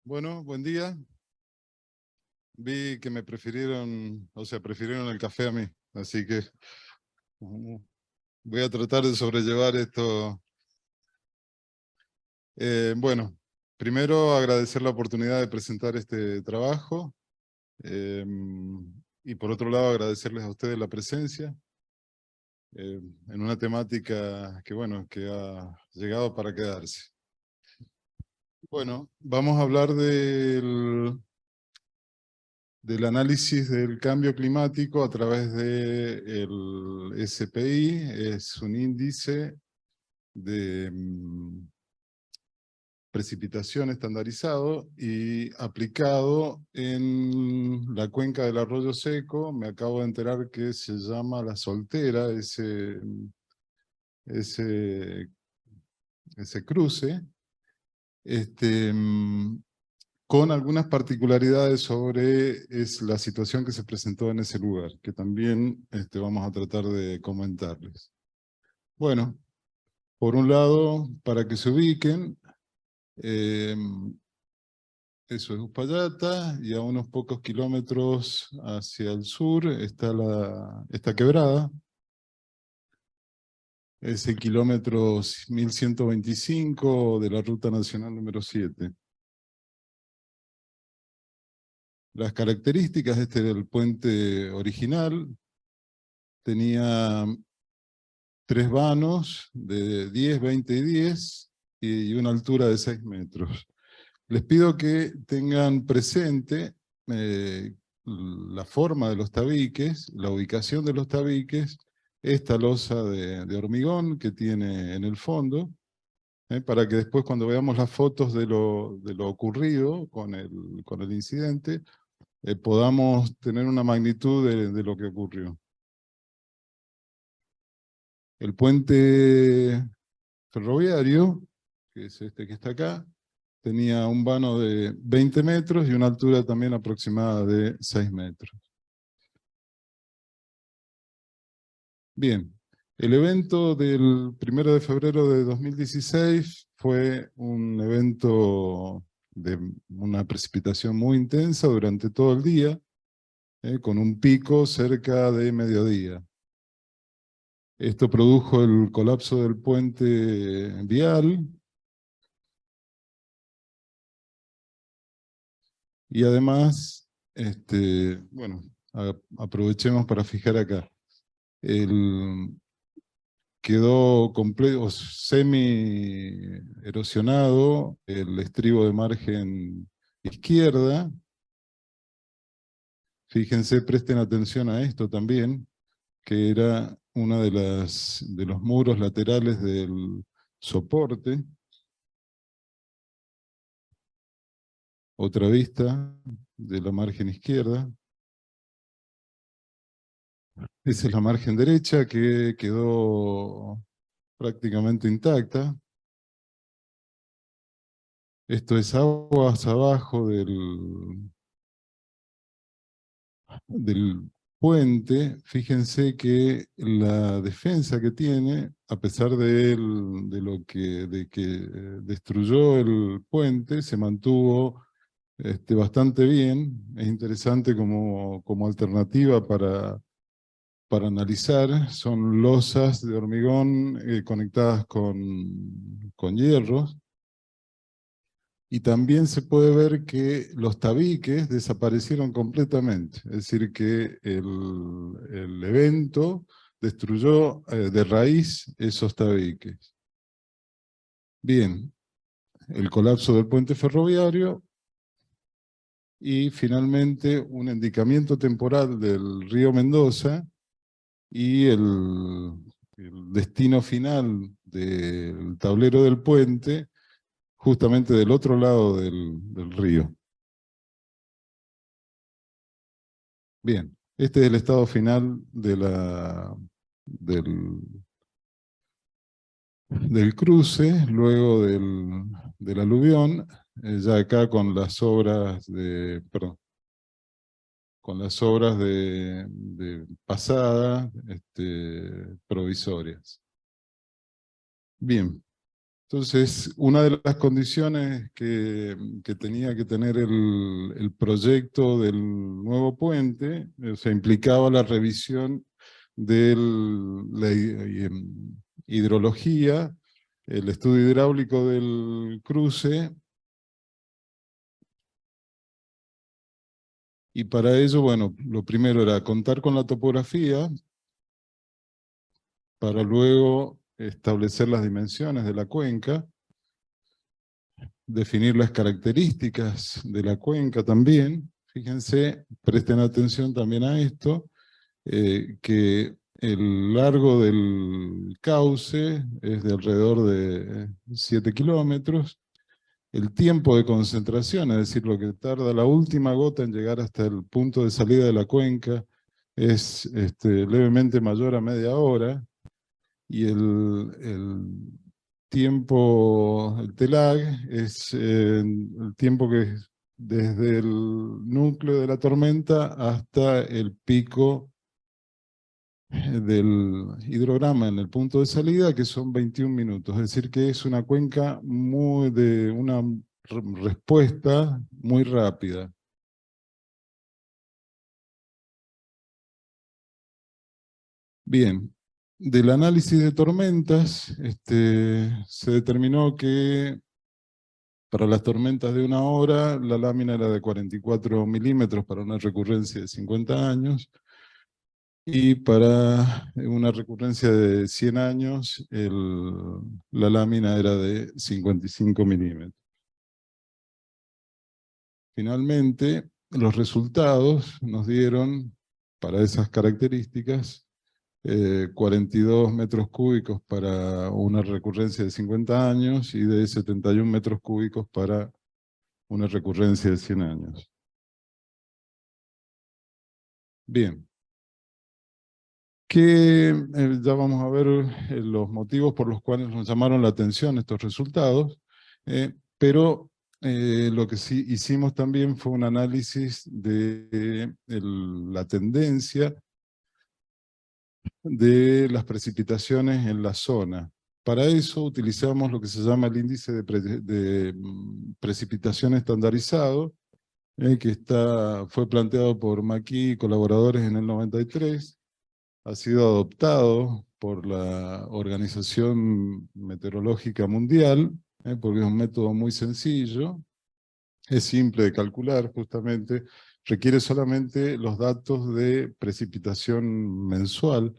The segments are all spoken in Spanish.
Bueno, buen día. Vi que me prefirieron, prefirieron el café a mí, así que voy a tratar de sobrellevar esto. Bueno, primero agradecer la oportunidad de presentar este trabajo eh, y por otro lado agradecerles a ustedes la presencia en una temática que, bueno, que ha llegado para quedarse. Bueno, vamos a hablar del análisis del cambio climático a través del SPI. Es un índice de precipitación estandarizado y aplicado en la cuenca del Arroyo Seco. Me acabo de enterar que se llama La Soltera, ese, ese cruce. Con algunas particularidades sobre la situación que se presentó en ese lugar, que también vamos a tratar de comentarles. Bueno, por un lado, para que se ubiquen, eh, eso es Uspallata, y a unos pocos kilómetros hacia el sur está esta quebrada. Es el kilómetro 1125 de la Ruta Nacional número 7. Las características, este era el puente original, tenía 3 vanos de 10, 20 y 10 y una altura de 6 metros. Les pido que tengan presente la forma de los tabiques, la ubicación de los tabiques, esta losa de hormigón que tiene en el fondo, para que después cuando veamos las fotos de lo ocurrido con el incidente, podamos tener una magnitud de lo que ocurrió. El puente ferroviario, que es este que está acá, tenía un vano de 20 metros y una altura también aproximada de 6 metros. Bien, el evento del 1 de febrero de 2016 fue un evento de una precipitación muy intensa durante todo el día, con un pico cerca de mediodía. Esto produjo el colapso del puente vial y además, bueno, aprovechemos para fijar acá. Quedó completo, semi erosionado el estribo de margen izquierda. Fíjense, presten atención a esto también, que era una de los muros laterales del soporte. Otra vista de la margen izquierda. Esa es la margen derecha que quedó prácticamente intacta. Esto es aguas abajo del puente. Fíjense que la defensa que tiene, a pesar de que destruyó el puente, se mantuvo bastante bien. Es interesante como alternativa para analizar. Son losas de hormigón conectadas con hierros. Y también se puede ver que los tabiques desaparecieron completamente. Es decir, que el evento destruyó de raíz esos tabiques. Bien, el colapso del puente ferroviario y finalmente un endicamiento temporal del río Mendoza y el destino final del tablero del puente justamente del otro lado del río. Bien, este es el estado final del cruce, luego del aluvión, ya acá con las obras de pasada, provisorias. Bien, Entonces, una de las condiciones que tenía que tener el proyecto del nuevo puente, o sea, implicaba la revisión de la hidrología, el estudio hidráulico del cruce, y para ello, bueno, lo primero era contar con la topografía, para luego establecer las dimensiones de la cuenca, definir las características de la cuenca también. Fíjense, presten atención también a esto, que el largo del cauce es de alrededor de 7 kilómetros. El tiempo de concentración, es decir, lo que tarda la última gota en llegar hasta el punto de salida de la cuenca, es levemente mayor a media hora. Y el tiempo, el TELAG, es el tiempo que es desde el núcleo de la tormenta hasta el pico del hidrograma en el punto de salida, que son 21 minutos. Es decir, que es una cuenca de una respuesta muy rápida. Bien, del análisis de tormentas, se determinó que para las tormentas de 1 hora, la lámina era de 44 milímetros para una recurrencia de 50 años, y para una recurrencia de 100 años, la lámina era de 55 milímetros. Finalmente, los resultados nos dieron, para esas características, 42 metros cúbicos para una recurrencia de 50 años y de 71 metros cúbicos para una recurrencia de 100 años. Bien, ya vamos a ver los motivos por los cuales nos llamaron la atención estos resultados, pero lo que sí hicimos también fue un análisis de la tendencia de las precipitaciones en la zona. Para eso utilizamos lo que se llama el índice de precipitación estandarizado, que fue planteado por McKee y colaboradores en el 93, ha sido adoptado por la Organización Meteorológica Mundial, porque es un método muy sencillo, es simple de calcular justamente, requiere solamente los datos de precipitación mensual.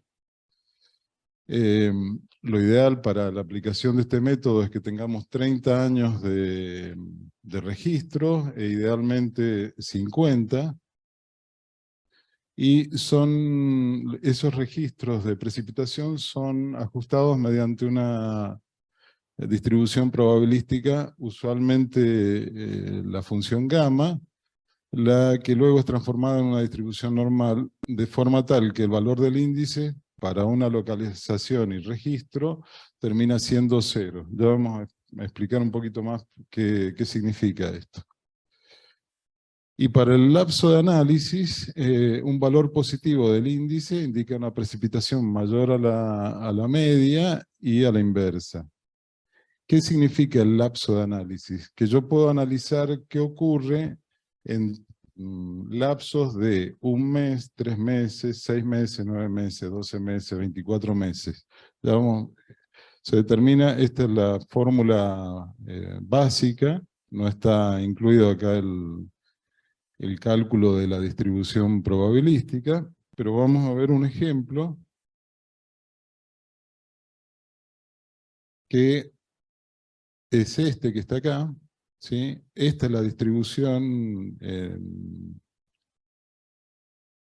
Lo ideal para la aplicación de este método es que tengamos 30 años de registro, e idealmente 50, y esos registros de precipitación son ajustados mediante una distribución probabilística, usualmente la función gamma, la que luego es transformada en una distribución normal, de forma tal que el valor del índice para una localización y registro termina siendo 0. Ya vamos a explicar un poquito más qué significa esto. Y para el lapso de análisis, un valor positivo del índice indica una precipitación mayor a la media y a la inversa. ¿Qué significa el lapso de análisis? Que yo puedo analizar qué ocurre en lapsos de 1 mes, 3 meses, 6 meses, 9 meses, 12 meses, 24 meses. Ya se determina, esta es la fórmula básica, no está incluido acá el cálculo de la distribución probabilística, pero vamos a ver un ejemplo que es este que está acá, ¿sí? Esta es la distribución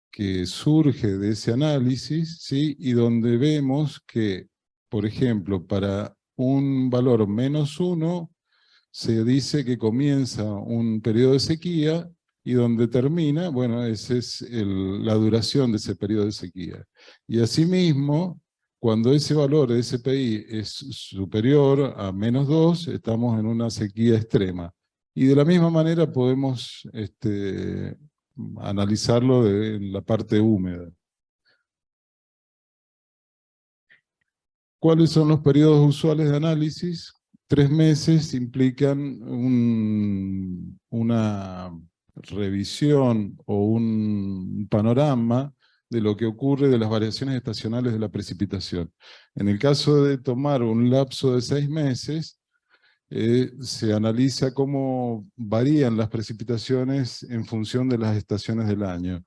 que surge de ese análisis, ¿sí? Y donde vemos que, por ejemplo, para un valor -1, se dice que comienza un periodo de sequía, y donde termina, bueno, esa es la duración de ese periodo de sequía. Y asimismo, cuando ese valor de SPI es superior a -2, estamos en una sequía extrema. Y de la misma manera podemos analizarlo en la parte húmeda. ¿Cuáles son los periodos usuales de análisis? 3 meses implican una revisión o un panorama de lo que ocurre de las variaciones estacionales de la precipitación. En el caso de tomar un lapso de 6 meses, se analiza cómo varían las precipitaciones en función de las estaciones del año.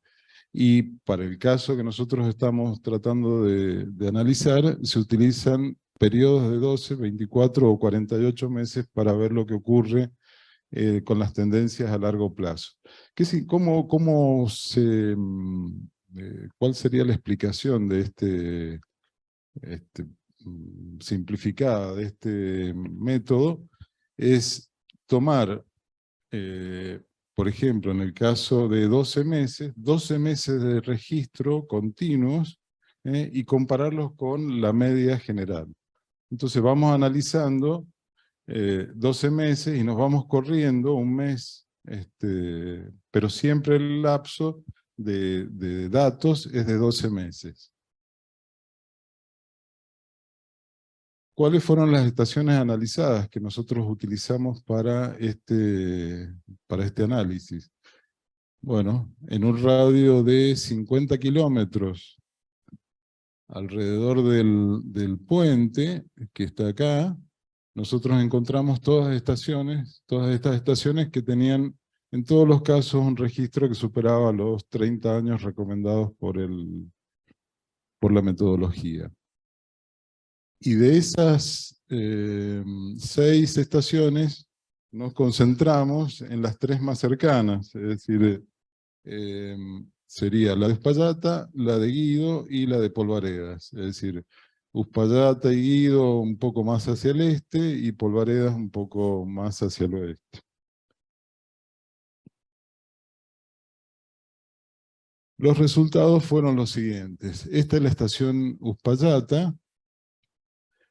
Y para el caso que nosotros estamos tratando de analizar, se utilizan periodos de 12, 24 o 48 meses para ver lo que ocurre con las tendencias a largo plazo. ¿Cuál sería la explicación de este, simplificada de este método? Es tomar, por ejemplo, en el caso de 12 meses de registro continuos, y compararlos con la media general. Entonces vamos analizando 12 meses y nos vamos corriendo un mes, pero siempre el lapso de datos es de 12 meses. ¿Cuáles fueron las estaciones analizadas que nosotros utilizamos para este análisis? Bueno, en un radio de 50 kilómetros alrededor del puente que está acá, nosotros encontramos todas estas estaciones que tenían en todos los casos un registro que superaba los 30 años recomendados por la metodología. Y de esas 6 estaciones nos concentramos en las 3 más cercanas, es decir, sería la de Uspallata, la de Guido y la de Polvaredas. Es decir, Uspallata y Guido un poco más hacia el este y Polvaredas un poco más hacia el oeste. Los resultados fueron los siguientes. Esta es la estación Uspallata,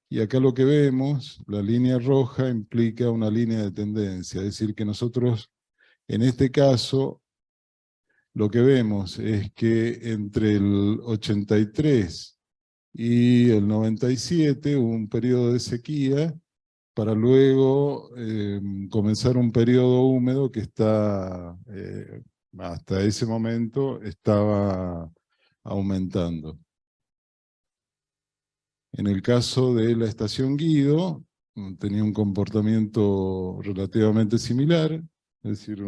y acá lo que vemos, la línea roja implica una línea de tendencia, es decir, que nosotros en este caso lo que vemos es que entre el 83 y el 97 hubo un periodo de sequía para luego comenzar un periodo húmedo que hasta ese momento estaba aumentando. En el caso de la estación Guido, tenía un comportamiento relativamente similar, es decir,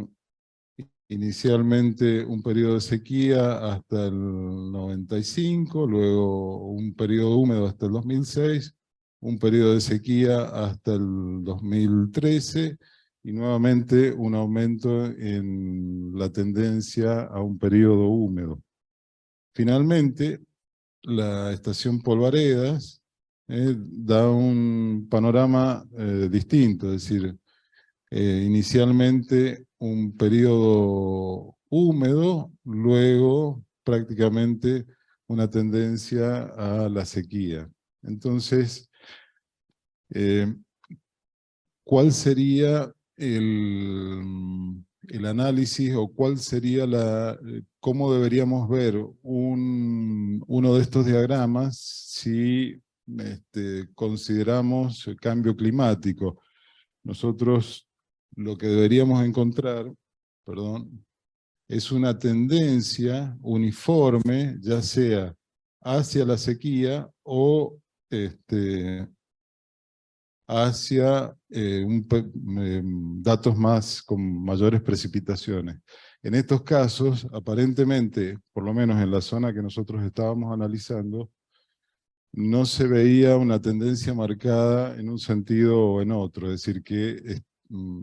inicialmente un periodo de sequía hasta el 95, luego un periodo húmedo hasta el 2006, un periodo de sequía hasta el 2013 y nuevamente un aumento en la tendencia a un periodo húmedo. Finalmente, la estación Polvaredas da un panorama distinto, es decir, inicialmente un periodo húmedo, luego prácticamente una tendencia a la sequía. Entonces, eh, ¿cuál sería el análisis o cuál sería cómo deberíamos ver uno de estos diagramas si consideramos el cambio climático? Nosotros lo que deberíamos encontrar, perdón, es una tendencia uniforme, ya sea hacia la sequía o hacia datos con mayores precipitaciones. En estos casos, aparentemente, por lo menos en la zona que nosotros estábamos analizando, no se veía una tendencia marcada en un sentido o en otro, es decir, que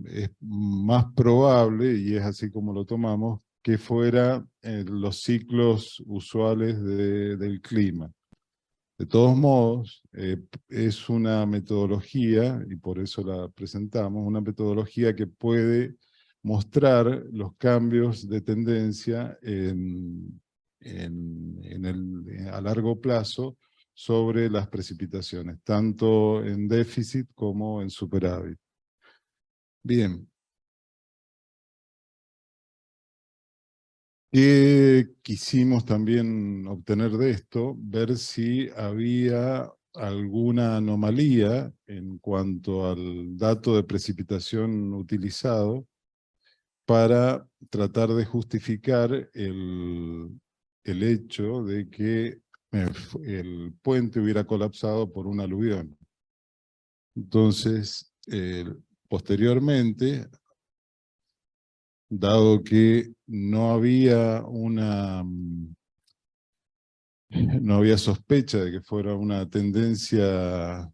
es más probable, y es así como lo tomamos, que fuera los ciclos usuales del clima. De todos modos, es una metodología, y por eso la presentamos, una metodología que puede mostrar los cambios de tendencia a largo plazo sobre las precipitaciones, tanto en déficit como en superávit. Bien. ¿Qué quisimos también obtener de esto? Ver si había alguna anomalía en cuanto al dato de precipitación utilizado para tratar de justificar el hecho de que el puente hubiera colapsado por un aluvión. Entonces, posteriormente, dado que no había sospecha de que fuera una tendencia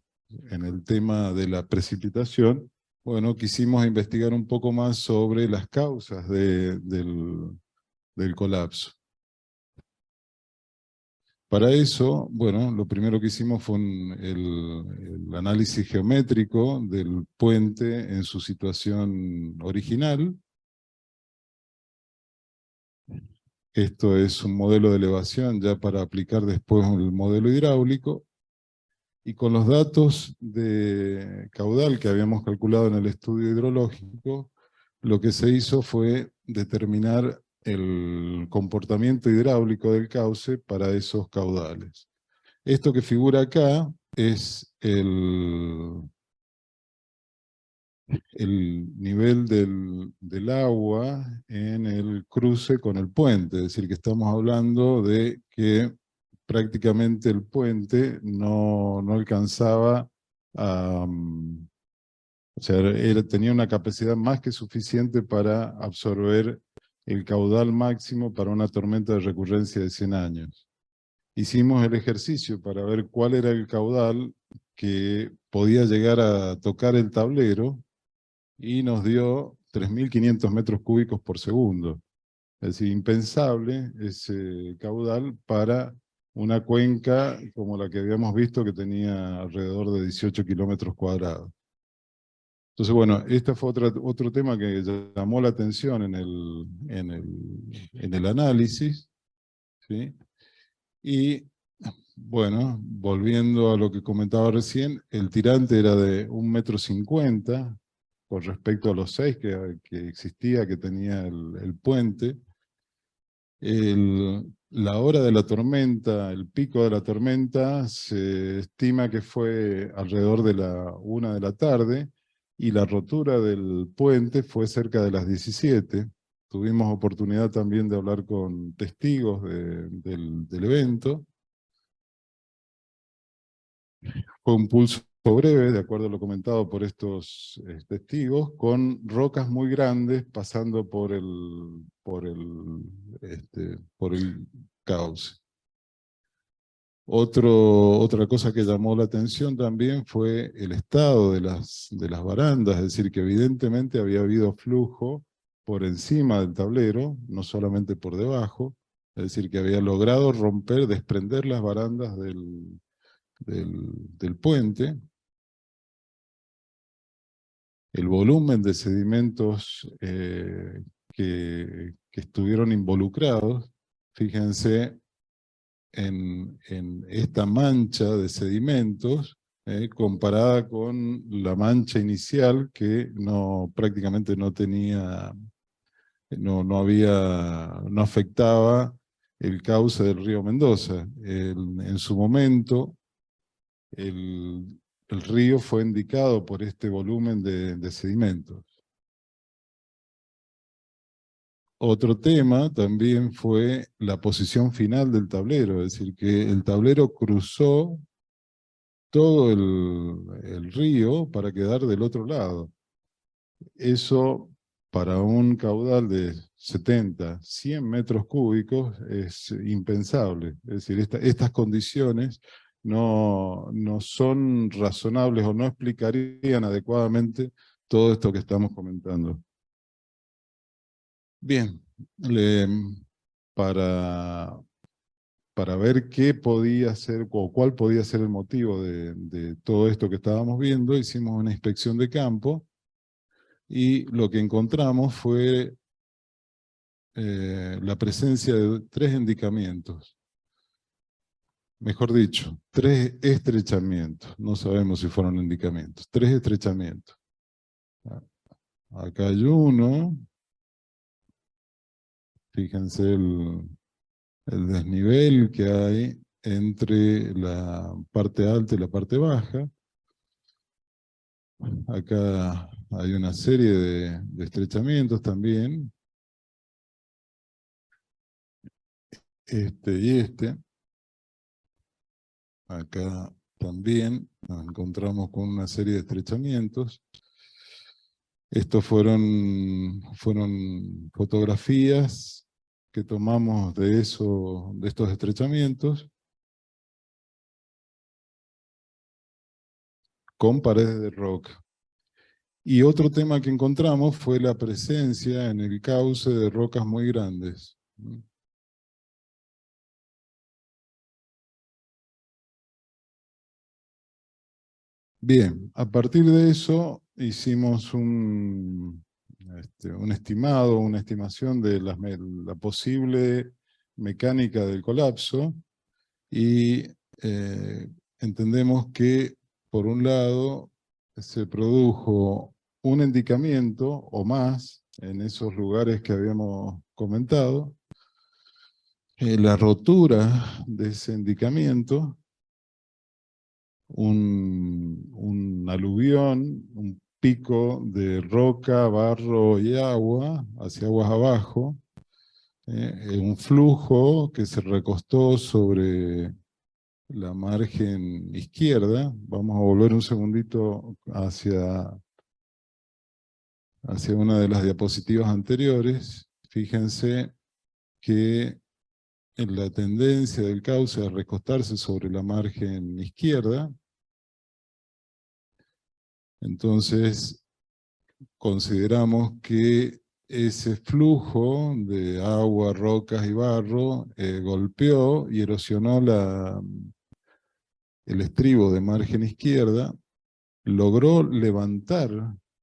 en el tema de la precipitación, bueno, quisimos investigar un poco más sobre las causas del colapso. Para eso, bueno, lo primero que hicimos fue el análisis geométrico del puente en su situación original. Esto es un modelo de elevación ya para aplicar después el modelo hidráulico. Y con los datos de caudal que habíamos calculado en el estudio hidrológico, lo que se hizo fue determinar el comportamiento hidráulico del cauce para esos caudales. Esto que figura acá es el nivel del agua en el cruce con el puente, es decir, que estamos hablando de que prácticamente el puente no alcanzaba o sea, tenía una capacidad más que suficiente para absorber el caudal máximo para una tormenta de recurrencia de 100 años. Hicimos el ejercicio para ver cuál era el caudal que podía llegar a tocar el tablero y nos dio 3.500 metros cúbicos por segundo. Es decir, impensable ese caudal para una cuenca como la que habíamos visto que tenía alrededor de 18 kilómetros cuadrados. Entonces, bueno, este fue otro tema que llamó la atención en el análisis, ¿sí? Y bueno, volviendo a lo que comentaba recién, el tirante era de 1,50 m con respecto a los 6 que existía, que tenía el puente. La hora de la tormenta, el pico de la tormenta, se estima que fue alrededor de la 1 de la tarde y la rotura del puente fue cerca de las 17. Tuvimos oportunidad también de hablar con testigos del evento. Fue un pulso breve, de acuerdo a lo comentado por estos testigos, con rocas muy grandes pasando por el cauce. Otra cosa que llamó la atención también fue el estado de las barandas, es decir, que evidentemente había habido flujo por encima del tablero, no solamente por debajo, es decir, que había logrado desprender las barandas del puente. El volumen de sedimentos que estuvieron involucrados, fíjense en esta mancha de sedimentos comparada con la mancha inicial que prácticamente no tenía, no afectaba el cauce del río Mendoza. En su momento, el río fue indicado por este volumen de sedimentos. Otro tema también fue la posición final del tablero, es decir, que el tablero cruzó todo el río para quedar del otro lado. Eso para un caudal de 70, 100 metros cúbicos es impensable. Es decir, estas condiciones no son razonables o no explicarían adecuadamente todo esto que estamos comentando. Bien, para ver qué podía ser o cuál podía ser el motivo de todo esto que estábamos viendo, hicimos una inspección de campo y lo que encontramos fue la presencia de 3 endicamientos. Mejor dicho, 3 estrechamientos. No sabemos si fueron endicamientos. 3 estrechamientos. Acá hay uno. Fíjense el desnivel que hay entre la parte alta y la parte baja. Acá hay una serie de estrechamientos también. Este y este. Acá también nos encontramos con una serie de estrechamientos. Estos fueron fotografías que tomamos de estos estrechamientos con paredes de roca. Y otro tema que encontramos fue la presencia en el cauce de rocas muy grandes. Bien, a partir de eso hicimos un estimado, una estimación de la posible mecánica del colapso y entendemos que, por un lado, se produjo un endicamiento o más en esos lugares que habíamos comentado, la rotura de ese endicamiento, un aluvión, un pico de roca, barro y agua, hacia aguas abajo, un flujo que se recostó sobre la margen izquierda. Vamos a volver un segundito hacia una de las diapositivas anteriores. Fíjense que en la tendencia del cauce a recostarse sobre la margen izquierda, entonces consideramos que ese flujo de agua, rocas y barro golpeó y erosionó el estribo de margen izquierda, logró levantar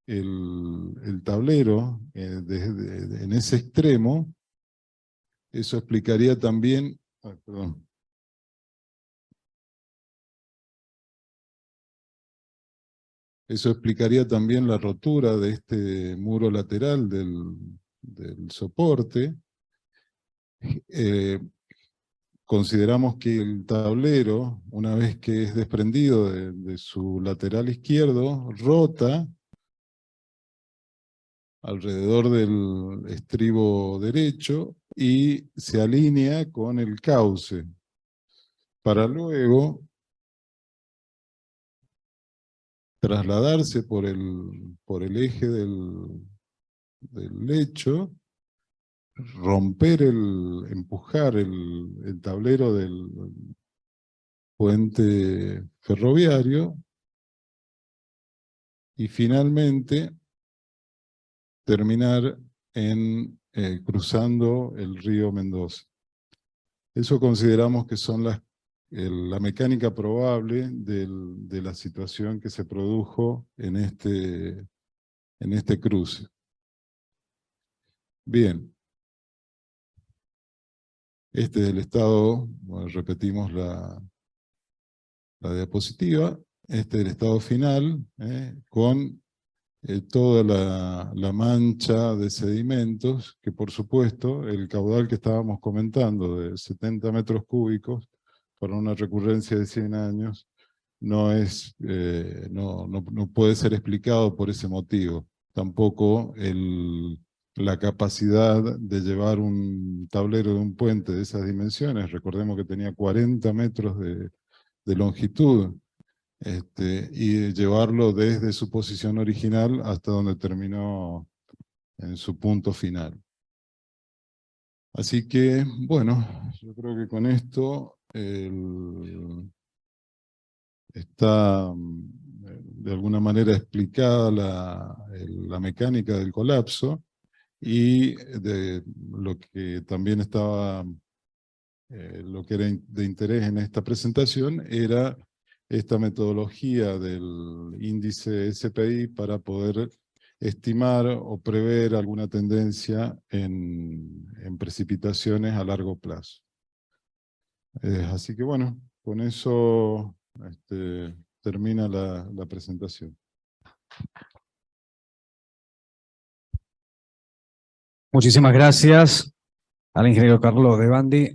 el tablero en ese extremo. Eso explicaría también, perdón. Eso explicaría también la rotura de este muro lateral del soporte. Consideramos que el tablero, una vez que es desprendido de su lateral izquierdo, rota alrededor del estribo derecho y se alinea con el cauce, para luego trasladarse por el eje del lecho, empujar el tablero del puente ferroviario y finalmente terminar cruzando el río Mendoza. Eso consideramos que son la mecánica probable de la situación que se produjo en este cruce. Bien. Este es el estado, bueno, repetimos la diapositiva, este es el estado final, con toda la mancha de sedimentos, que por supuesto el caudal que estábamos comentando de 70 metros cúbicos para una recurrencia de 100 años no puede ser explicado por ese motivo. Tampoco la capacidad de llevar un tablero de un puente de esas dimensiones, recordemos que tenía 40 metros de longitud, y llevarlo desde su posición original hasta donde terminó en su punto final. Así que, bueno, yo creo que con esto está de alguna manera explicada la mecánica del colapso y de lo que también estaba, lo que era de interés en esta presentación era esta metodología del índice SPI para poder estimar o prever alguna tendencia en precipitaciones a largo plazo. Así que bueno, con eso termina la presentación. Muchísimas gracias al ingeniero Carlos Devandi.